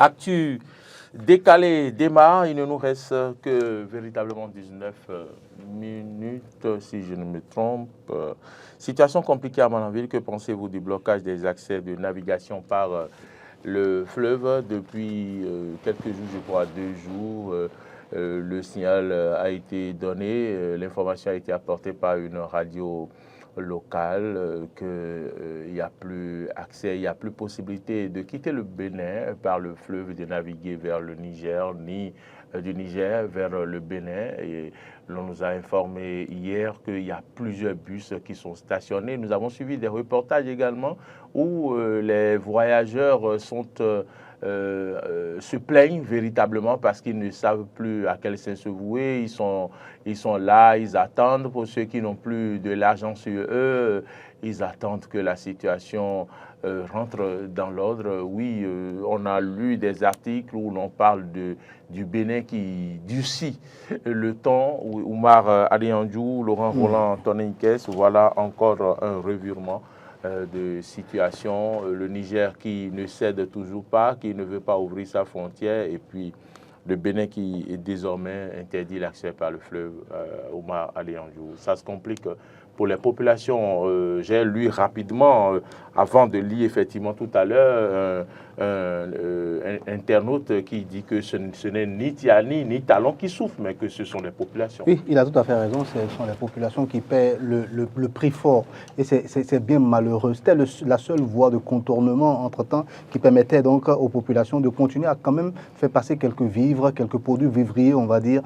Actu décalé démarre, il ne nous reste que véritablement 19 minutes si je ne me trompe. Situation compliquée à Malanville, que pensez-vous du blocage des accès de navigation par le fleuve depuis quelques jours, je crois 2 jours? Le signal a été donné, l'information a été apportée par une radio locale qu'il n'y a plus accès, il n'y a plus possibilité de quitter le Bénin par le fleuve, de naviguer vers le Niger, ni du Niger vers le Bénin. Et l'on nous a informé hier qu'il y a plusieurs bus qui sont stationnés. Nous avons suivi des reportages également où les voyageurs se plaignent véritablement parce qu'ils ne savent plus à quel sens se vouer. Ils sont là, ils attendent. Pour ceux qui n'ont plus de l'argent sur eux, ils attendent que la situation rentre dans l'ordre. Oui, on a lu des articles où l'on parle du Bénin qui durcit le temps. Oumar Aliandjou, Laurent Roland, Antonin Kess, voilà encore un revirement de situation. Le Niger qui ne cède toujours pas, qui ne veut pas ouvrir sa frontière, et puis le Bénin qui est désormais interdit l'accès par le fleuve Oumar Aliandjou. Ça se complique pour les populations. J'ai lu rapidement, avant de lire effectivement tout à l'heure, un internaute qui dit que ce n'est ni Tiani ni Talon qui souffrent, mais que ce sont les populations. Oui, il a tout à fait raison, ce sont les populations qui paient le prix fort. Et c'est bien malheureux. C'était la seule voie de contournement, entre-temps, qui permettait donc aux populations de continuer à quand même faire passer quelques vivres, quelques produits vivriers, on va dire,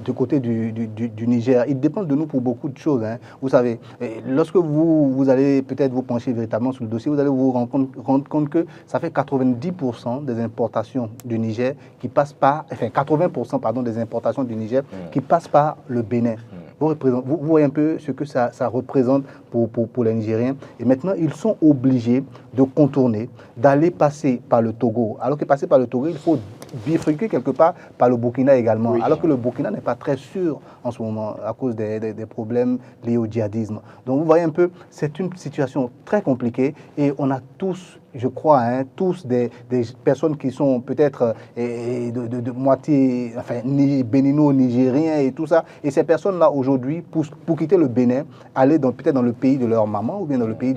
du côté du Niger. Ils dépendent de nous pour beaucoup de choses, hein. Vous savez, lorsque vous allez peut-être vous pencher véritablement sur le dossier, vous allez vous rendre compte que ça fait 90% des importations du Niger qui passent par, enfin 80% pardon, des importations du Niger qui passent par le Bénin. Vous voyez un peu ce que ça représente pour les Nigériens. Et maintenant, ils sont obligés de contourner, d'aller passer par le Togo. Alors que passer par le Togo, il faut bifurquer quelque part par le Burkina également. Oui. Alors que le Burkina n'est pas très sûr en ce moment à cause des problèmes liés au djihadisme. Donc vous voyez un peu, c'est une situation très compliquée et on a tous, je crois, hein, tous des personnes qui sont peut-être de moitié, enfin, bénino-nigériens et tout ça. Et ces personnes-là, aujourd'hui, pour quitter le Bénin, aller peut-être dans le pays de leur maman ou bien dans le pays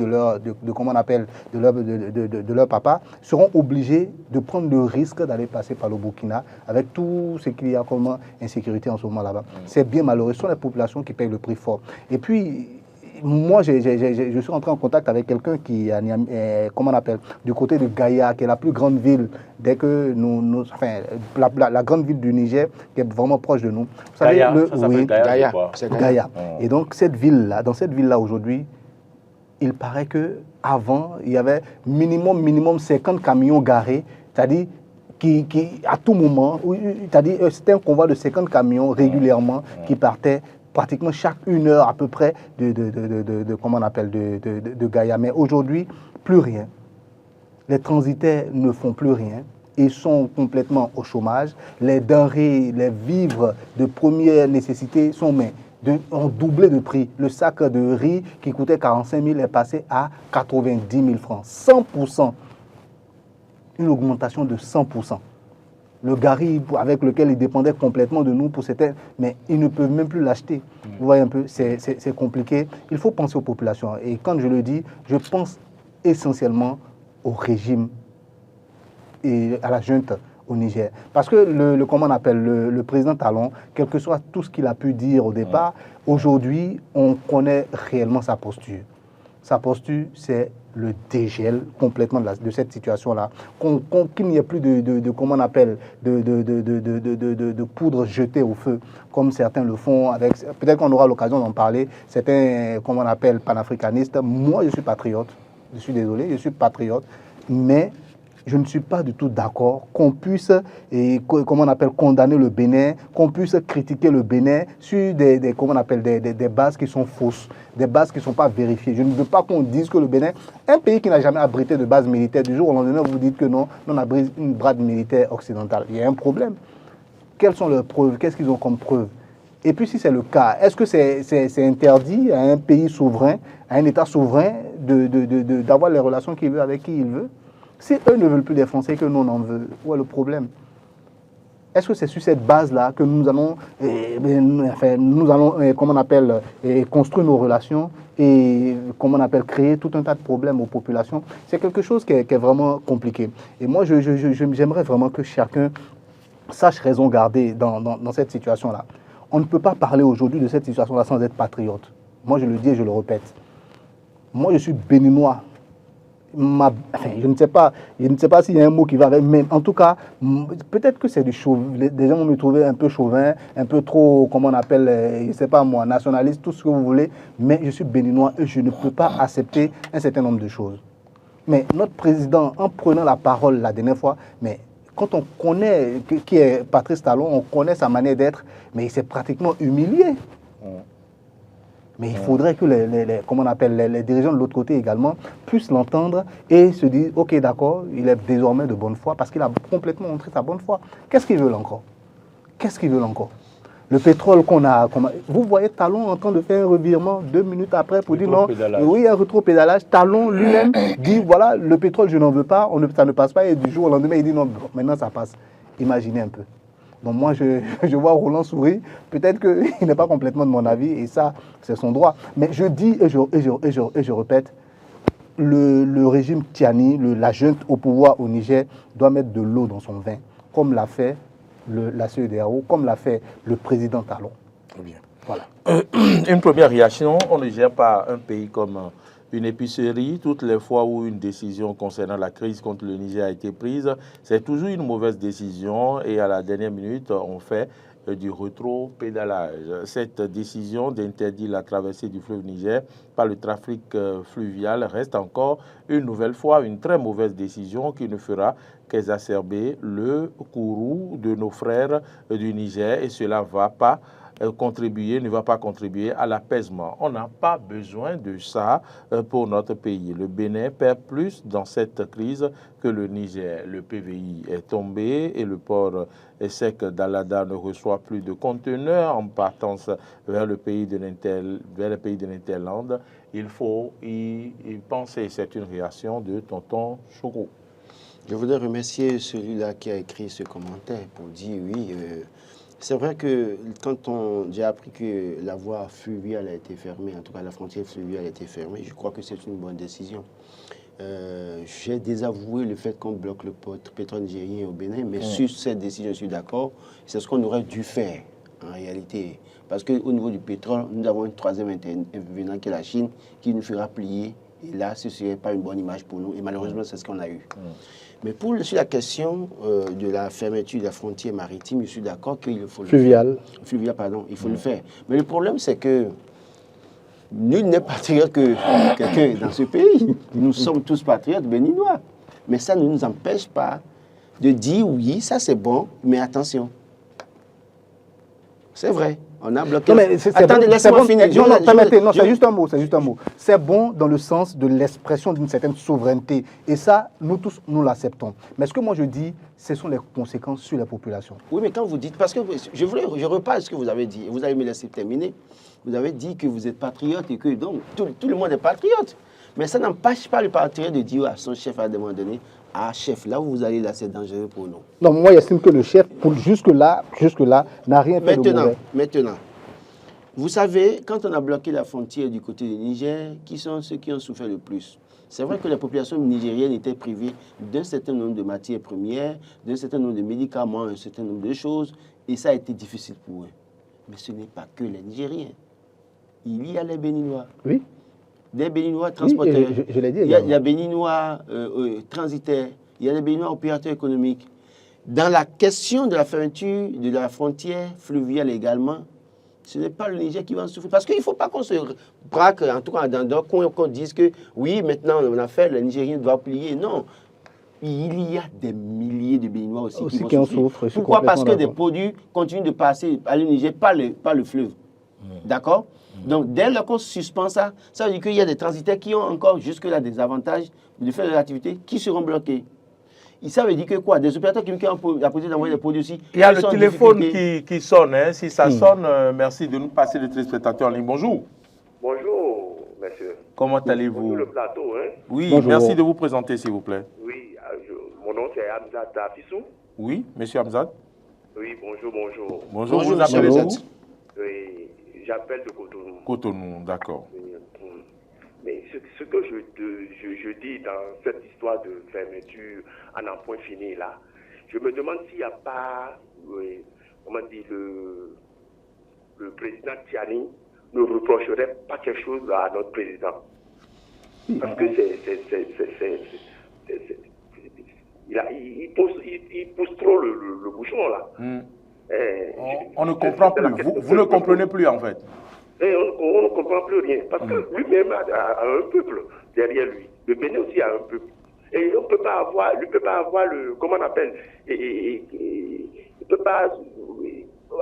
comment on appelle, de leur papa, seront obligés de prendre le risque d'aller passer par le Burkina avec tout ce qu'il y a comme insécurité en ce moment là-bas. C'est bien malheureux. Ce sont les populations qui payent le prix fort. Et puis, moi, je suis entré en contact avec quelqu'un qui, comment on appelle, du côté de Gaïa, qui est la plus grande ville, dès que enfin, la grande ville du Niger, qui est vraiment proche de nous. Vous savez, Gaïa, oui, Gaïa. Gaïa. Et donc, dans cette ville-là, aujourd'hui, il paraît qu'avant, il y avait minimum 50 camions garés, c'est-à-dire qui à tout moment, c'est-à-dire c'était un convoi de 50 camions régulièrement qui partaient pratiquement chaque 1 heure à peu près comment on appelle, de Gaïa. Mais aujourd'hui, plus rien. Les transitaires ne font plus rien. Ils sont complètement au chômage. Les denrées, les vivres de première nécessité ont doublé de prix. Le sac de riz qui coûtait 45 000 est passé à 90 000 francs. 100%. Une augmentation de 100%. Le gari avec lequel ils dépendaient complètement de nous pour certains, mais ils ne peuvent même plus l'acheter. Vous voyez un peu, c'est compliqué. Il faut penser aux populations. Et quand je le dis, je pense essentiellement au régime et à la junte au Niger. Parce que comment on appelle, le président Talon, quel que soit tout ce qu'il a pu dire au départ, aujourd'hui, on connaît réellement sa posture. Sa posture, c'est le dégel complètement de cette situation-là. Qu'il n'y ait plus comment on appelle, de poudre jetée au feu, comme certains le font. Peut-être qu'on aura l'occasion d'en parler. Certains, comment on appelle, panafricanistes. Moi, je suis patriote. Je suis désolé, je suis patriote. Mais je ne suis pas du tout d'accord qu'on puisse, comment on appelle, condamner le Bénin, qu'on puisse critiquer le Bénin sur comment on appelle, des bases qui sont fausses, des bases qui ne sont pas vérifiées. Je ne veux pas qu'on dise que le Bénin, un pays qui n'a jamais abrité de base militaire, du jour au lendemain, vous dites que non, on abrite une base militaire occidentale. Il y a un problème. Quelles sont leurs preuves? Qu'est-ce qu'ils ont comme preuve? Et puis si c'est le cas, est-ce que c'est interdit à un pays souverain, à un État souverain, d'avoir les relations qu'il veut avec qui il veut? Si eux ne veulent plus des Français et que nous on en veut, où est le problème? Est-ce que c'est sur cette base-là que nous allons, comment on appelle, construire nos relations et, comment on appelle, créer tout un tas de problèmes aux populations? C'est quelque chose qui est vraiment compliqué. Et moi, j'aimerais vraiment que chacun sache raison garder dans cette situation-là. On ne peut pas parler aujourd'hui de cette situation-là sans être patriote. Moi, je le dis et je le répète. Moi, je suis béninois. Je ne sais pas s'il y a un mot qui va avec, mais en tout cas, peut-être que c'est du chauvin. Les gens vont me trouver un peu chauvin, un peu trop, comment on appelle, je ne sais pas moi, nationaliste, tout ce que vous voulez, mais je suis béninois et je ne peux pas accepter un certain nombre de choses. Mais notre président, en prenant la parole la dernière fois, mais quand on connaît qui est Patrice Talon, on connaît sa manière d'être, mais il s'est pratiquement humilié. Mais il faudrait que les dirigeants de l'autre côté également puissent l'entendre et se dire, ok, d'accord, il est désormais de bonne foi parce qu'il a complètement montré sa bonne foi. Qu'est-ce qu'ils veulent encore? Qu'est-ce qu'ils veulent encore? Le pétrole qu'on a... Vous voyez Talon en train de faire un revirement 2 minutes après pour dire non, oui, un rétro-pédalage. Talon lui-même dit, voilà, le pétrole, je n'en veux pas, ça ne passe pas. Et du jour au lendemain, il dit non, maintenant ça passe. Imaginez un peu. Donc moi, je vois Roland sourire. Peut-être qu'il n'est pas complètement de mon avis et ça, c'est son droit. Mais je dis et je répète, le régime Tiani, la junte au pouvoir au Niger, doit mettre de l'eau dans son vin, comme l'a fait la CEDEAO, comme l'a fait le président Talon. Bien. Voilà. Une première réaction, on ne gère pas un pays comme une épicerie. Toutes les fois où une décision concernant la crise contre le Niger a été prise, c'est toujours une mauvaise décision et à la dernière minute, on fait du rétro-pédalage. Cette décision d'interdire la traversée du fleuve Niger par le trafic fluvial reste encore une nouvelle fois une très mauvaise décision qui ne fera qu'exacerber le courroux de nos frères du Niger et cela ne va pas contribuer à l'apaisement. On n'a pas besoin de ça pour notre pays. Le Bénin perd plus dans cette crise que le Niger. Le PVI est tombé et le port sec d'Alada ne reçoit plus de conteneurs en partance vers le pays de l'Interland. Il faut y penser. C'est une réaction de tonton Choco. Je voudrais remercier celui-là qui a écrit ce commentaire pour dire oui. C'est vrai que quand j'ai appris que la voie fluviale a été fermée, en tout cas la frontière fluviale a été fermée, je crois que c'est une bonne décision. J'ai désavoué le fait qu'on bloque le pétrole nigérien au Bénin, mais sur cette décision, je suis d'accord. C'est ce qu'on aurait dû faire en réalité. Parce qu'au niveau du pétrole, nous avons une troisième intervenant qui est la Chine, qui nous fera plier. Et là, ce ne serait pas une bonne image pour nous. Et malheureusement, c'est ce qu'on a eu. Mais sur la question de la fermeture de la frontière maritime, je suis d'accord qu'il faut le faire. Fluvial, pardon, il faut le faire. Mais le problème, c'est que nul n'est patriote que quelqu'un dans ce pays. Nous sommes tous patriotes béninois. Mais ça ne nous empêche pas de dire oui, ça c'est bon, mais attention. C'est vrai. On a bloqué. Non, mais attendez, laissez-moi finir. Non, c'est juste un mot, c'est juste un mot. C'est bon dans le sens de l'expression d'une certaine souveraineté. Et ça, nous tous, nous l'acceptons. Mais ce que moi je dis, ce sont les conséquences sur la population. Oui, mais quand vous dites, parce que je repasse ce que vous avez dit, et vous allez me laisser terminer. Vous avez dit que vous êtes patriote et que donc tout le monde est patriote. Mais ça n'empêche pas le patriote de dire à son chef à un moment donné, ah chef, là où vous allez, là c'est dangereux pour nous. Non, moi j'estime que le chef, jusque-là, n'a rien fait de mauvais. Maintenant, vous savez, quand on a bloqué la frontière du côté du Niger, qui sont ceux qui ont souffert le plus? C'est vrai que la population nigérienne était privée d'un certain nombre de matières premières, d'un certain nombre de médicaments, un certain nombre de choses, et ça a été difficile pour eux. Mais ce n'est pas que les Nigériens. Il y a les Béninois. Oui. Des Béninois transporteurs. Oui, je l'ai dit. Il y a les Béninois transitaires. Il y a les Béninois opérateurs économiques. Dans la question de la fermeture de la frontière fluviale également, ce n'est pas le Niger qui va en souffrir. Parce qu'il ne faut pas qu'on se braque, en tout cas dans qu'on dise que oui, maintenant on a fait, le Nigérien doit plier. Non. Il y a des milliers de Béninois aussi qui en souffrent. Pourquoi? Parce que des produits continuent de passer à le Niger par le fleuve. D'accord? Donc, dès lors qu'on suspend ça, ça veut dire qu'il y a des transitaires qui ont encore jusque-là des avantages de faire de l'activité qui seront bloqués. Et ça veut dire que quoi? Des opérateurs qui ont la possibilité d'envoyer des produits aussi. Il y a le téléphone qui sonne. Hein. Si ça sonne, merci de nous passer le téléspectateur en ligne. Bonjour. Bonjour, monsieur. Comment allez-vous? Bonjour le plateau, hein? Oui, bonjour. Merci de vous présenter, s'il vous plaît. Oui, nom c'est Hamzat Afissou. Oui, monsieur Hamzat. Oui, bonjour, bonjour. Bonjour, Bonjour, vous monsieur appelez Hamzat. où? Oui, j'appelle de Cotonou. Cotonou, d'accord. Mais ce que je dis dans cette histoire de fermeture à n'en point fini là, je me demande s'il n'y a pas, comment dire, le président Tiani ne reprocherait pas quelque chose à notre président. Parce que il pousse trop le bouchon là. On ne comprend plus. Vous ne comprenez plus en fait. Et on ne comprend plus rien. Parce que lui-même a un peuple derrière lui. Le Bénin aussi a un peuple. Et on ne peut pas avoir, lui ne peut pas avoir le, comment on appelle, il ne peut pas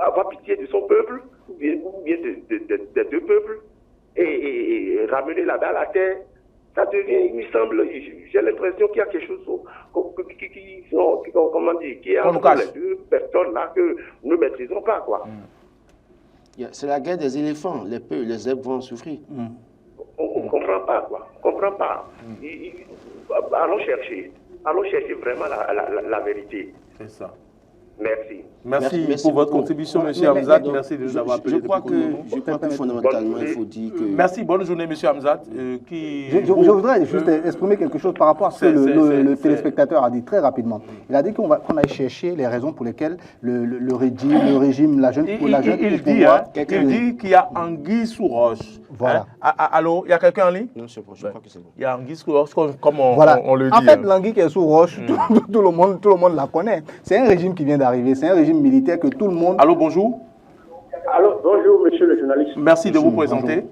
avoir pitié de son peuple, ou bien des deux peuples, et ramener la balle à terre. Ça devient, il me semble, j'ai l'impression qu'il y a quelque chose qui est entre les deux personnes là que nous ne maîtrisons pas, quoi. C'est la guerre des éléphants. Les zèbres vont souffrir. On ne comprend pas, quoi. On ne comprend pas. Allons chercher vraiment la vérité. C'est ça. Merci. Merci pour votre contribution, M. Hamzat. Merci de nous avoir appelé. Je crois que fondamentalement, il faut dire que... Merci, bonne journée, M. Hamzat. Je voudrais juste exprimer quelque chose par rapport à ce que le téléspectateur a dit très rapidement. Il a dit qu'on aille chercher les raisons pour lesquelles le régime, la jeune... Il dit qu'il y a anguille sous roche. Voilà. Allô, il y a quelqu'un en ligne? Non, je crois que c'est bon. Il y a anguille sous roche, comme on le dit. En fait, l'anguille qui est sous roche, tout le monde la connaît. C'est un régime qui vient d'arriver, c'est un régime militaire que tout le monde... Allô, bonjour. Allô, bonjour, monsieur le journaliste. Merci de vous présenter.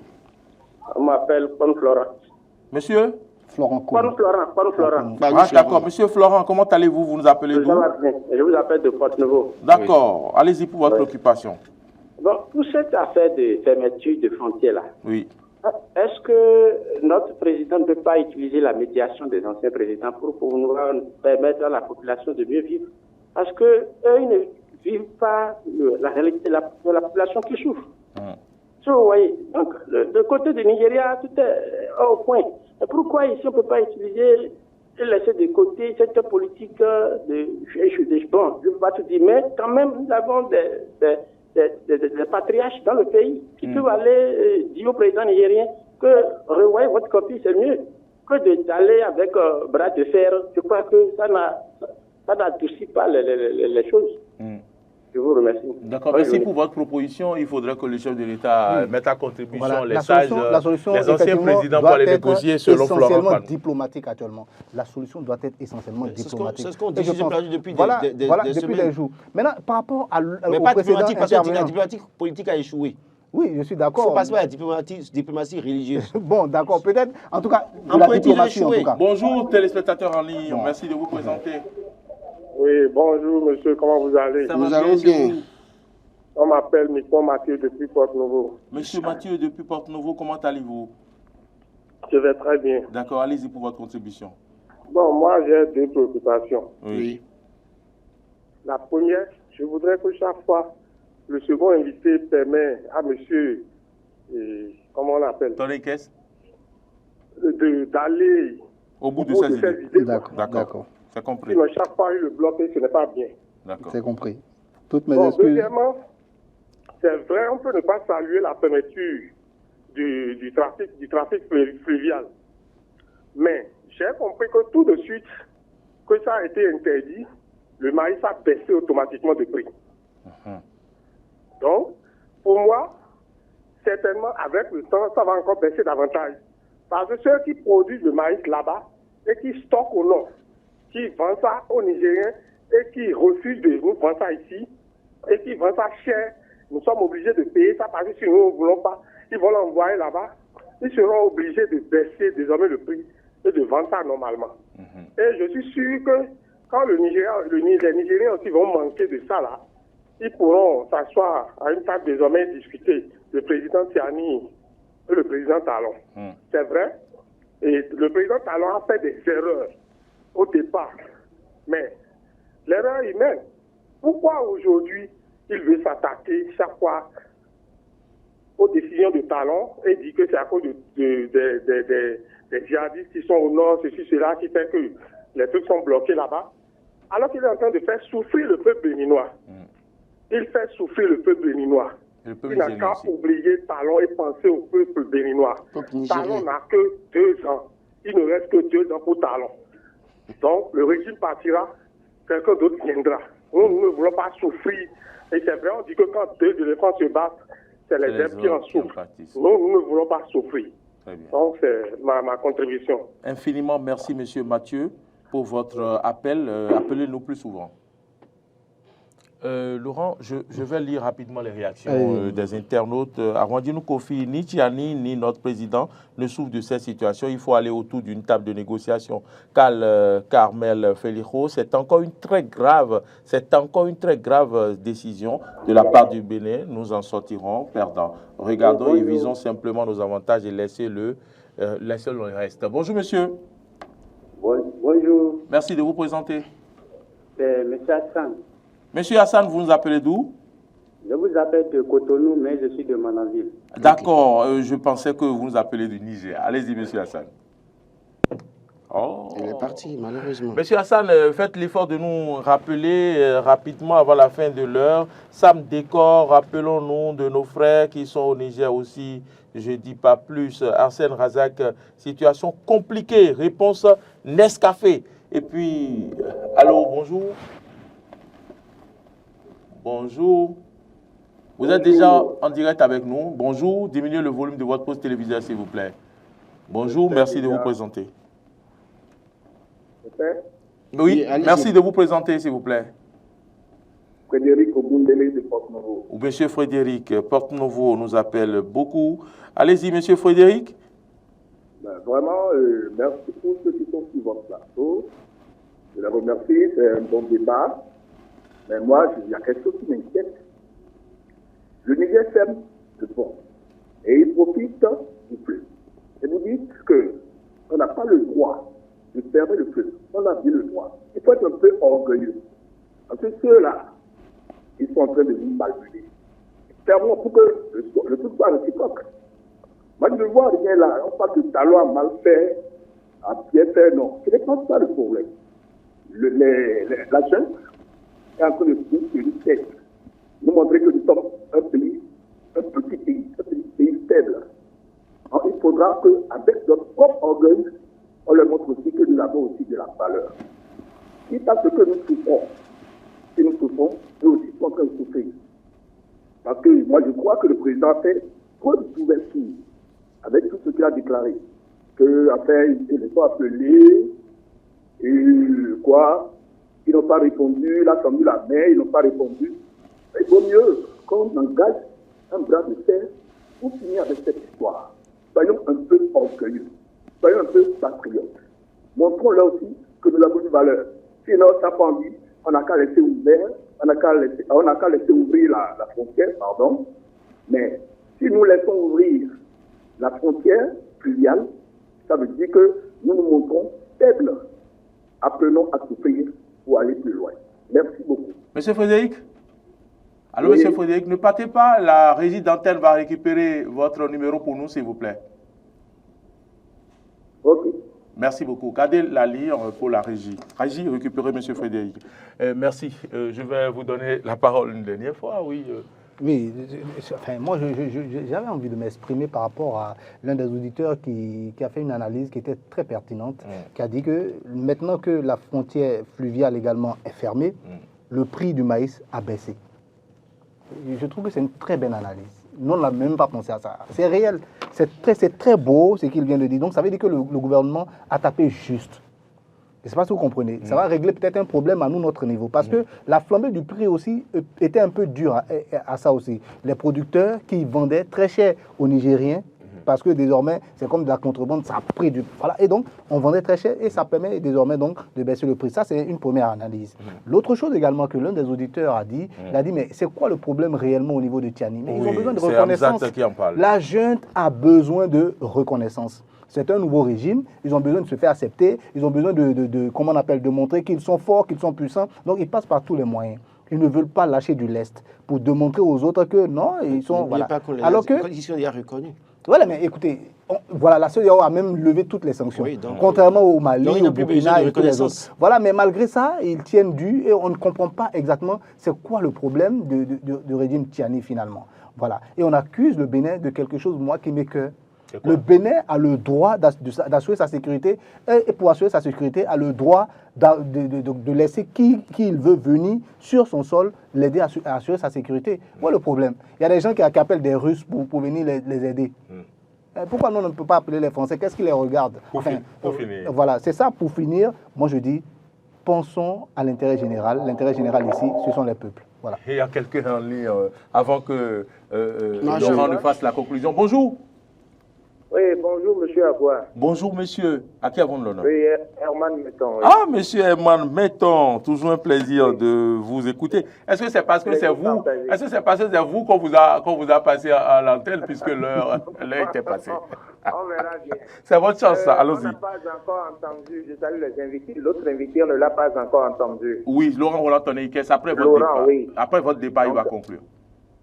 On m'appelle Pan Florent. Monsieur? Florent. Pan Florent. D'accord. Monsieur Florent, comment allez-vous? Vous nous appelez d'où? Je vous appelle de Porte-Nouveau. D'accord. Allez-y pour votre occupation. Bon, pour cette affaire de fermeture de frontières là, oui. Est-ce que notre président ne peut pas utiliser la médiation des anciens présidents pour pouvoir permettre à la population de mieux vivre? Parce qu'eux, ils ne vivent pas la réalité de la population qui souffre. Vous voyez, donc, de côté du Nigeria, tout est au point. Et pourquoi ici, on ne peut pas utiliser et laisser de côté cette politique bon, je ne veux pas tout dire, mais quand même, nous avons des patriarches dans le pays qui peuvent aller dire au président nigérien que revoyez votre copie, c'est mieux que d'aller avec bras de fer. Je crois que ça n'adoucit pas les choses. Je vous remercie. D'accord, merci pour votre proposition. Il faudrait que le chef de l'État mette à contribution les sages, les anciens présidents pour aller négocier selon Florent. C'est essentiellement diplomatique actuellement. La solution doit être essentiellement diplomatique. C'est ce qu'on dit depuis des jours. Maintenant, par rapport mais pas diplomatique, parce que la diplomatie politique a échoué. Oui, je suis d'accord. Il faut passer par la diplomatie religieuse. Bon, d'accord, peut-être, en tout cas, la diplomatie en tout cas. Bonjour, téléspectateurs en ligne, merci de vous présenter. Oui, bonjour monsieur, comment vous allez? Nous allons bien. On m'appelle Mathieu depuis Porte-Nouveau. Monsieur Mathieu depuis Porte-Nouveau, comment allez-vous? Je vais très bien. D'accord, allez-y pour votre contribution. Bon, moi j'ai deux préoccupations. Oui. La première, je voudrais que chaque fois, le second invité permet à monsieur, comment on l'appelle? Tony Kess? D'aller au bout de ces idées. D'accord. C'est compris. Sinon, chaque fois, il le bloque et ce n'est pas bien. D'accord. C'est compris. Toutes mes excuses. Deuxièmement, c'est vrai, on peut ne pas saluer la fermeture du trafic fluvial. Mais j'ai compris que tout de suite que ça a été interdit, le maïs a baissé automatiquement de prix. Donc, pour moi, certainement, avec le temps, ça va encore baisser davantage. Parce que ceux qui produisent le maïs là-bas et qui stockent au nord, qui vendent ça aux Nigériens et qui refusent de nous vendre ça ici et qui vendent ça cher, nous sommes obligés de payer ça parce que si nous ne voulons pas, ils vont l'envoyer là-bas. Ils seront obligés de baisser désormais le prix et de vendre ça normalement. Et je suis sûr que quand les Nigériens aussi vont manquer de ça là, ils pourront s'asseoir à une table désormais et discuter. Le président Tiani et le président Talon. C'est vrai. Et le président Talon a fait des erreurs au départ. Mais l'erreur humaine, pourquoi aujourd'hui il veut s'attaquer chaque fois aux décisions de Talon et dit que c'est à cause des djihadistes qui sont au nord, ceci, cela, qui fait que les trucs sont bloqués là-bas. alors qu'il est en train de faire souffrir le peuple béninois. Il fait souffrir le peuple béninois. Il n'a qu'à oublier Talon et penser au peuple béninois. Talon n'a que 2 ans. Il ne reste que 2 ans pour Talon. Donc, le régime partira, quelqu'un d'autre viendra. Nous ne voulons pas souffrir. Et c'est vrai, on dit que quand 2 éléphants se battent, c'est les ailes qui en souffrent. Nous ne voulons pas souffrir. Donc, c'est ma contribution. Infiniment merci, M. Mathieu, pour votre appel. Appelez-nous plus souvent. Laurent, je vais lire rapidement les réactions des internautes. Arwandino Kofi, ni Tiani, ni notre président ne souffrent de cette situation. Il faut aller autour d'une table de négociation. Carmel Felijo, c'est encore une très grave décision de la part du Bénin. Nous en sortirons perdants. Regardons et visons simplement nos avantages et laissez-le reste. Bonjour, monsieur. Bonjour. Merci de vous présenter. C'est M. Hassan. Monsieur Hassan, vous nous appelez d'où? Je vous appelle de Cotonou, mais je suis de Mananville. D'accord, je pensais que vous nous appelez du Niger. Allez-y, monsieur Hassan. Oh. Il est parti, malheureusement. Monsieur Hassan, faites l'effort de nous rappeler rapidement avant la fin de l'heure. Sam Décor, rappelons-nous de nos frères qui sont au Niger aussi. Je ne dis pas plus. Arsène Razak, situation compliquée. Réponse Nescafé. Et puis, allô, bonjour. Bonjour. Vous êtes déjà en direct avec nous. Bonjour. Diminuez le volume de votre poste téléviseur, s'il vous plaît. Bonjour. Merci de vous présenter. Oui, merci de vous présenter, s'il vous plaît. Frédéric Obundele de Porte-Nouveau. Ou monsieur Frédéric, Porte-Nouveau nous appelle beaucoup. Allez-y, monsieur Frédéric. Vraiment, merci pour ceux qui sont sur votre plateau. Je les remercie, c'est un bon débat. Mais moi, il y a quelque chose qui m'inquiète. Le Niger sème le pont et il profite du fleuve. Et vous dites qu'on n'a pas le droit de fermer le fleuve. On a bien le droit. Il faut être un peu orgueilleux. Parce que ceux-là, ils sont en train de nous malmener. Fermons pour que le truc soit réciproque. Moi, je ne vois rien là. On parle de talon à mal fait, à bien fait, non. Ce n'est pas ça le problème. La jeune est en train de nous montrer que nous sommes un petit pays faible. Alors, il faudra qu'avec notre propre orgueil, on leur montre aussi que nous avons aussi de la valeur. Quitte à ce que nous souffrons, si nous souffrons, nous aussi sommes en train de souffrir. Parce que moi, je crois que le président a fait trop d'ouverture avec tout ce qu'il a déclaré. Ils sont appelés, et quoi, ils n'ont pas répondu, là, tendu la main, ils n'ont pas répondu. Il vaut mieux qu'on engage un bras de fer pour finir avec cette histoire. Soyons un peu orgueilleux, soyons un peu patriotes. Montrons-leur aussi que nous avons une valeur. Sinon, ça n'a pas envie, on n'a qu'à laisser ouvert, on n'a qu'à laisser ouvrir la frontière, pardon. Mais si nous laissons ouvrir la frontière fluviale, ça veut dire que nous nous montrons faibles. Apprenons à souffrir pour aller plus loin. Merci beaucoup. Monsieur Frédéric? Allô, oui. Monsieur Frédéric, ne partez pas. La régie d'antenne va récupérer votre numéro pour nous, s'il vous plaît. Ok. Merci beaucoup. Gardez la ligne pour la régie. Régie, récupérez Monsieur Frédéric. Merci. Je vais vous donner la parole une dernière fois. Oui. Oui, enfin, moi j'avais envie de m'exprimer par rapport à l'un des auditeurs qui a fait une analyse qui était très pertinente, qui a dit que maintenant que la frontière fluviale également est fermée, le prix du maïs a baissé. Je trouve que c'est une très belle analyse. Nous, on n'a même pas pensé à ça. C'est réel, c'est très beau ce qu'il vient de dire. Donc ça veut dire que le gouvernement a tapé juste. Je ne sais pas si vous comprenez. Ça va régler peut-être un problème à nous, notre niveau. Parce que la flambée du prix aussi était un peu dure à ça aussi. Les producteurs qui vendaient très cher aux Nigériens, parce que désormais, c'est comme de la contrebande, ça a pris du... Voilà. Et donc, on vendait très cher et ça permet désormais donc de baisser le prix. Ça, c'est une première analyse. L'autre chose également que l'un des auditeurs a dit, il a dit, mais c'est quoi le problème réellement au niveau de Tiani? Mais ils ont besoin de reconnaissance. Qui en parle. La junte a besoin de reconnaissance. C'est un nouveau régime, ils ont besoin de se faire accepter, ils ont besoin comment on appelle, de montrer qu'ils sont forts, qu'ils sont puissants. Donc, ils passent par tous les moyens. Ils ne veulent pas lâcher du lest pour démontrer aux autres que non, ils sont... Voilà. Pas qu'on les alors que conditions déjà reconnues. Voilà, mais écoutez, voilà, la CEDEAO a même levé toutes les sanctions, Oui, donc, contrairement au Mali, donc, il n'y a au plus Burkina besoin de et tous les autres. reconnaissance. Voilà, mais malgré ça, ils tiennent dû et on ne comprend pas exactement c'est quoi le problème du régime Tiani finalement. Voilà, et on accuse le Bénin de quelque chose, moi, qui m'écoeure. Le Bénin a le droit d'assurer sa sécurité et pour assurer sa sécurité a le droit de laisser qui il veut venir sur son sol l'aider à assurer sa sécurité. Voilà le problème. Il y a des gens qui appellent des Russes pour venir les aider. Pourquoi nous on ne peut pas appeler les Français? Qu'est-ce qui les regarde? Pour finir. Voilà, c'est ça pour finir. Moi je dis, pensons à l'intérêt général. L'intérêt général ici, ce sont les peuples. Voilà. Et il y a quelqu'un en ligne avant que Laurent ne fasse la conclusion. Bonjour. Oui, bonjour, monsieur Aboua. Bonjour, monsieur. À qui avons l'honneur? Oui, Herman Metton. Oui. Ah, monsieur Herman Metton, toujours un plaisir de vous écouter. Est-ce que c'est parce que c'est vous, qu'on vous a passé à l'antenne puisque l'heure était passée? On verra bien. C'est votre chance, ça. Allons-y. On n'a pas encore entendu, je salue les invités. L'autre invité ne l'a pas encore entendu. Oui, Laurent Roland-Tonneikes, après votre débat. Oui. Après votre débat, il va conclure.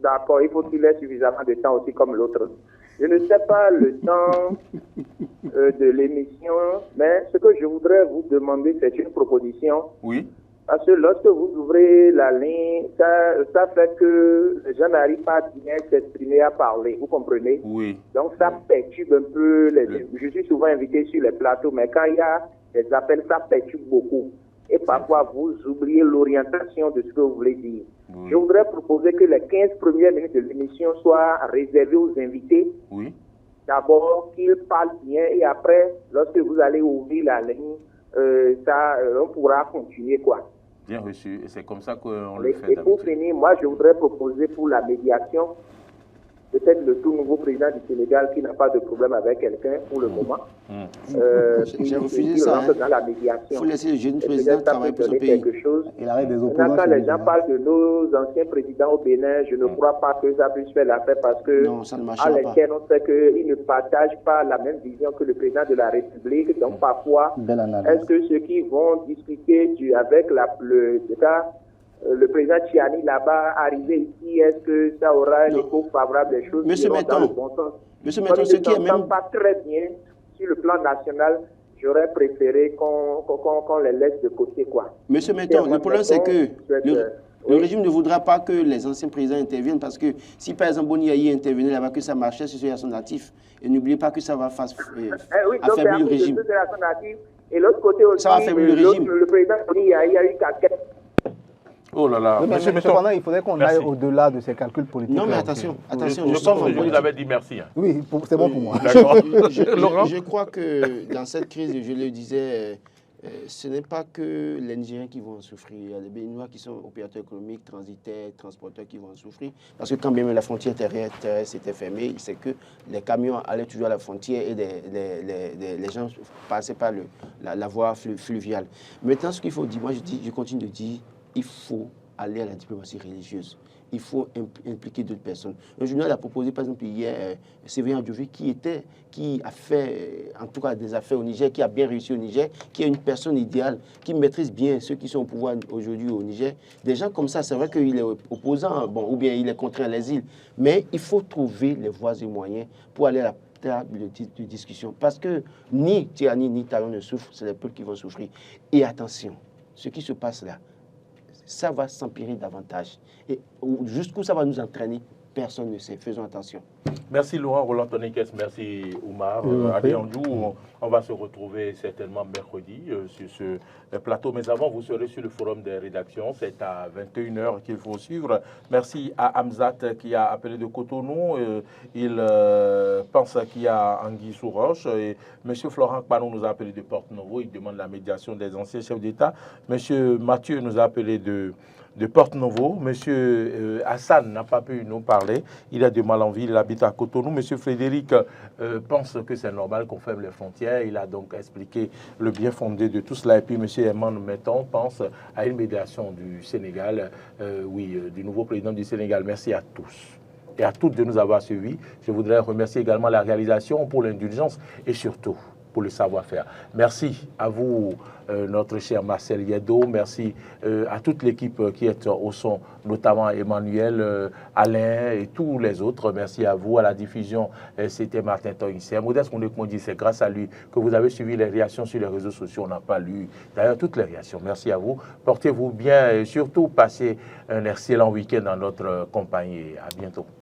D'accord, il faut qu'il ait suffisamment de temps aussi comme l'autre. Je ne sais pas le temps de l'émission, mais ce que je voudrais vous demander, c'est une proposition. Oui. Parce que lorsque vous ouvrez la ligne, ça fait que les gens n'arrivent pas bien à s'exprimer, à parler. Vous comprenez? Oui. Donc ça perturbe un peu. Je suis souvent invité sur les plateaux, mais quand il y a des appels, ça perturbe beaucoup. Et parfois, vous oubliez l'orientation de ce que vous voulez dire. Oui. Je voudrais proposer que les 15 premières minutes de l'émission soient réservées aux invités. Oui. D'abord, qu'ils parlent bien et après, lorsque vous allez ouvrir la ligne, on pourra continuer, quoi. Bien reçu. Et c'est comme ça qu'on le fait. Et pour finir, moi, je voudrais proposer pour la médiation, peut-être le tout nouveau président du Sénégal qui n'a pas de problème avec quelqu'un pour le moment. J'ai refusé ça. Dans la médiation. Il faut laisser le jeune président travailler pour son pays. Il arrête des opposants. Quand les gens parlent de nos anciens présidents au Bénin, je ne crois pas que ça puisse faire l'affaire parce que à l'interne, on sait qu'ils ne partagent pas la même vision que le président de la République. Donc parfois, est-ce que ceux qui vont discuter avec le président Tiani là-bas, arrivé ici, est-ce que ça aura un écho favorable des choses Monsieur Metton, Monsieur Metton, ce qui est même pas très bien sur le plan national, j'aurais préféré qu'on les laisse de côté, quoi. Monsieur Metton, le problème c'est que le régime ne voudra pas que les anciens présidents interviennent parce que si par exemple Boni Yayi intervenait là-bas, que ça marchait, ce serait à son actif. Et n'oubliez pas que ça va affaiblir le régime. Et l'autre côté aussi, ça va affaiblir le régime. Le président Boni Yayi a eu qu'à Oh là là, mais cependant, il faudrait qu'on aille au-delà de ces calculs politiques. Non, mais attention. Je pense que je vous avais dit merci. Hein. Oui, c'est bon pour moi. D'accord. Je crois que dans cette crise, je le disais, ce n'est pas que les Nigériens qui vont en souffrir. Il y a les Béninois qui sont opérateurs économiques, transitaires, transporteurs qui vont en souffrir. Parce que quand bien même la frontière terrestre était fermée, c'est que les camions allaient toujours à la frontière et les gens passaient par la voie fluviale. Maintenant, ce qu'il faut dire, moi je continue de dire, il faut aller à la diplomatie religieuse. Il faut impliquer d'autres personnes. Un journal a proposé, par exemple, hier, Séverin Adjovi, qui a fait, en tout cas, des affaires au Niger, qui a bien réussi au Niger, qui est une personne idéale, qui maîtrise bien ceux qui sont au pouvoir aujourd'hui au Niger. Des gens comme ça, c'est vrai qu'il est opposant, bon, ou bien il est contraint à l'exil, mais il faut trouver les voies et moyens pour aller à la table de discussion. Parce que ni Tiani ni Talon ne souffrent, c'est les peuples qui vont souffrir. Et attention, ce qui se passe là, ça va s'empirer davantage. Et jusqu'où ça va nous entraîner, personne ne sait. Faisons attention. Merci Laurent Roland-Tonneikes, merci Oumar. On va se retrouver certainement mercredi sur ce plateau. Mais avant, vous serez sur le forum des rédactions. C'est à 21h qu'il faut suivre. Merci à Hamzat qui a appelé de Cotonou. Il pense qu'il y a Anguille sous roche. Et M. Florent Kpanou nous a appelé de Porte-Novo. Il demande la médiation des anciens chefs d'État. M. Mathieu nous a appelé de Porte-Novo. M. Hassan n'a pas pu nous parler. Il a de Malanville, il habite à Cotonou. M. Frédéric pense que c'est normal qu'on ferme les frontières. Il a donc expliqué le bien fondé de tout cela. Et puis M. Herman Metton pense à une médiation du Sénégal, du nouveau président du Sénégal. Merci à tous et à toutes de nous avoir suivis. Je voudrais remercier également la réalisation pour l'indulgence et surtout pour le savoir-faire. Merci à vous, notre cher Marcel Yeddo. Merci à toute l'équipe qui est au son, notamment Emmanuel, Alain et tous les autres. Merci à vous. À la diffusion, c'était Martin Toïnsier. Modeste Mondek-Mondi, c'est grâce à lui que vous avez suivi les réactions sur les réseaux sociaux. On n'a pas lu d'ailleurs toutes les réactions. Merci à vous. Portez-vous bien et surtout passez un excellent week-end dans notre compagnie. À bientôt.